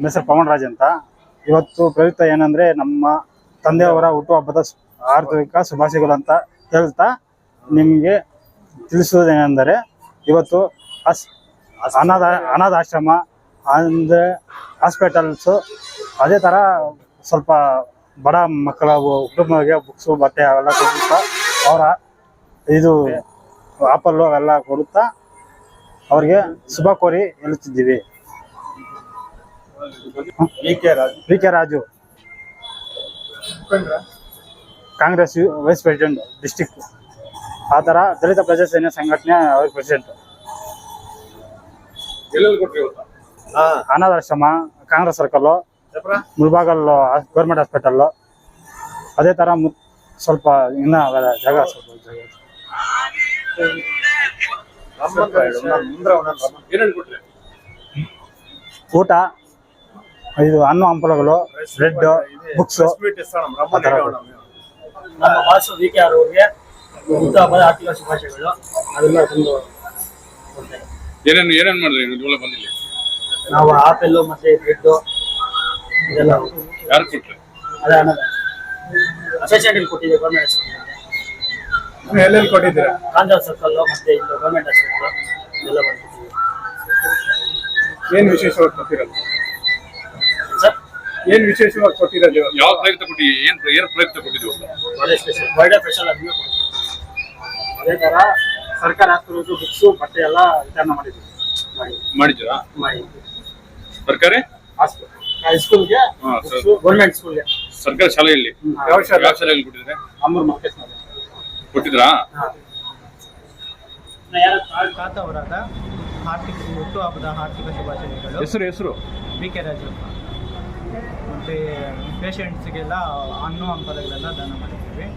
ಹೆಸರು ಪವನ್ ರಾಜ್ ಅಂತ. ಇವತ್ತು ಪ್ರಯುಕ್ತ ಏನಂದ್ರೆ ನಮ್ಮ ತಂದೆಯವರ ಹುಟ್ಟುಹಬ್ಬದ ಆರ್ಥಿಕ ಶುಭಾಶಯಗಳು ಅಂತ ಹೇಳ್ತಾ ನಿಮಗೆ ತಿಳಿಸುವುದೇನೆಂದರೆ ಇವತ್ತು ಅನಾಥಾಶ್ರಮ ಅಂದರೆ ಹಾಸ್ಪಿಟಲ್ಸು, ಅದೇ ಥರ ಸ್ವಲ್ಪ ಬಡ ಮಕ್ಕಳ ಕುಟುಂಬಗಳಿಗೆ ಬುಕ್ಸು ಬಟ್ಟೆ ಅವೆಲ್ಲ ಕೊಡುತ್ತಾ ಅವರ ಇದು ಆಪಲ್ಲು ಅವೆಲ್ಲ ಕೊಡುತ್ತಾ ಅವ್ರಿಗೆ ಶುಭ ಕೋರಿ ಹೇಳುತ್ತಿದ್ದೀವಿ. V K Raju, Congress vice president district. ಆ ಥರ ದಲಿತ ಪ್ರಜಾಸೇನೆ ಸಂಘಟನೆ ವೈಸ್ ಪ್ರೆಸಿಡೆಂಟ್. ಅನಾಥಾಶ್ರಮ, Congress circle, Mulbagal government hospital, ಅದೇ ಥರ ಸ್ವಲ್ಪ ಇನ್ನ ಜಾಗ ಊಟ, ಇದು ಹಣ್ಣು ಹಂಪಲುಗಳು, ಬ್ರೆಡ್, ಬುಕ್ಸ್. ನಮ್ಮ ಬಾಸ್ ವಿ ಕೆ ಆರ್ ಅವ್ರಿಗೆ ಹುಟ್ಟುಹಬ್ಬದ ಆರ್ಥಿಕ ಶುಭಾಶಯಗಳು. ಅದೆಲ್ಲ ತಂದು ಏನೇನು ಮಾಡಿದ್ರಿ? ನಾವು ಆಪೆಲ್ಲು ಮತ್ತೆ ಬ್ರೆಡ್ ಇದೆಲ್ಲ ಯಾರು ಕೊಟ್ರಿ? ಅದೇ ಅಸೋಸಿಯೇಟಿವ್ ಕೊಟ್ಟಿದ್ದೆ. ಗೌರ್ಮೆಂಟ್ ಎಲ್ಲೆಲ್ಲಿ ಕೊಟ್ಟಿದ್ದೀರಾ? ಕಾಂಜಾ ಸರ್ಕಲ್ ಮತ್ತೆ ಇಲ್ಲಿ ಗೌರ್ಮೆಂಟ್ ಹಾಸ್ಪಿಟಲ್ ಎಲ್ಲ ಬಂದಿದ್ದೀವಿ. ಏನ್ ವಿಶೇಷವಾಗಿ ಕೊಟ್ಟಿರೋದು ಸರ್? ಏನ್ ವಿಶೇಷವಾಗಿ ಕೊಟ್ಟಿರೋದು? ಯಾವ ಪ್ರಯುಕ್ತ ಕೊಟ್ಟಿ? ಏನ್ ಪ್ರಯುಕ್ತ ಕೊಟ್ಟಿದ್ದೀವಿ? ಬರ್ಡೇ ಸ್ಪೆಷಲ್ ಆಗಿ ಅದೇ ತರ ಸರ್ಕಾರ ಹಾಸ್ಪಿಟಲ್ ಬುಕ್ಸು ಬಟ್ಟೆ ಎಲ್ಲ ವಿತರಣೆ ಮಾಡಿದ್ದೀರಾ? ಸರ್ಕಾರಿ ಸ್ಕೂಲ್ಗೆ, ಗೌರ್ಮೆಂಟ್ ಸ್ಕೂಲ್ಗೆ, ಸರ್ಕಾರಿ ಶಾಲೆಯಲ್ಲಿ. ಯಾವ ಶಾಲೆಯಲ್ಲಿ ಕೊಟ್ಟಿದ್ರೆ? ಅಮ್ಮೂರ್ ಮಾರ್ಕೆಟ್ ಕೊಟ್ಟಿದ್ರಾ? ಅವರಾದ ಹುಟ್ಟುಹಬ್ಬದ ಆರ್ಥಿಕ ಶುಭಾಶಯಗಳು. ಹೆಸರು ವಿ ಕೆ ರಾಜು. ಮತ್ತು ಪೇಷಂಟ್ಸ್ಗೆಲ್ಲ ಹಣ್ಣು ಹಂಪಲುಗಳೆಲ್ಲ ದಾನ ಮಾಡಿದ್ದೀವಿ.